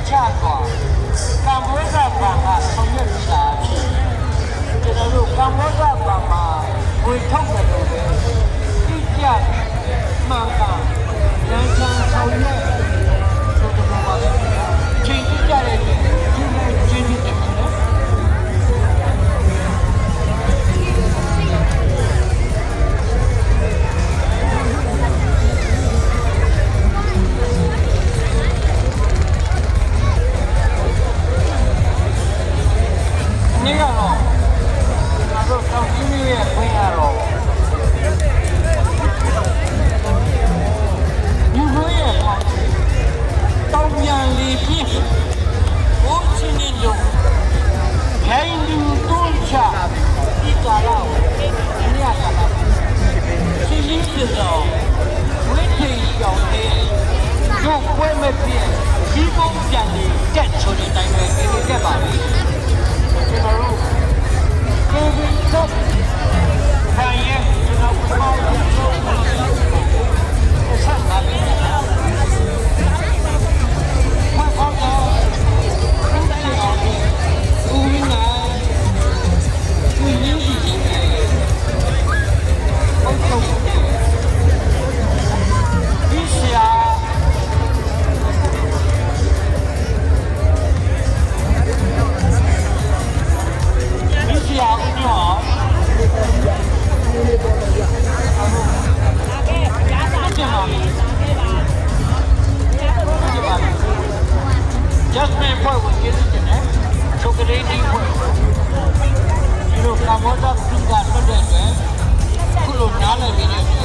ချသွားကမ္ဘောဇဘဏ်ကဆောင်ရွက်ပြီးတာဖြစ်ကျွန်တော်တို့ကမ္ဘောဇဘဏ်မှာဝေထုတ်တယ်လို့ပဲသိကြမှန်ကန်လမ်းချဆောင်ရွက်ဆိုတော့ပါပဲချိန်ကြည့်ကြတဲ့ဒီလိုချင်းချင်းတယ်နော်นี่ก็เราต้องที่นี่เป็นอะไรยูโรเย่ต้องยังรีบโอ้ชินิโดแค่ดูต้นชาที่กาลาเนี่ยกาลาที่ยิ่งสุดเราไม่ถึงอย่างนี้ยกเว้นไม่เปลี่ยนที่พวกอย่างนี้แก่ชนในใจไม่ได้แก่บ้านကျွန်တော်တို့ကိုယ်ကိုယ်တော့ခိုင်ရဲ့ကျွန်တော်ပေါ့တော့ဆက်လာပြီ။ဘာကောတော့ဦးစီအောင်ဦးဝင်းနိုင်ဦးရင်းကြီးဟုတ်တော့ဒီရှာJa, und ja. Just me for what you did, eh? So good evening for you know, come on up to that, but then, cool, not a video.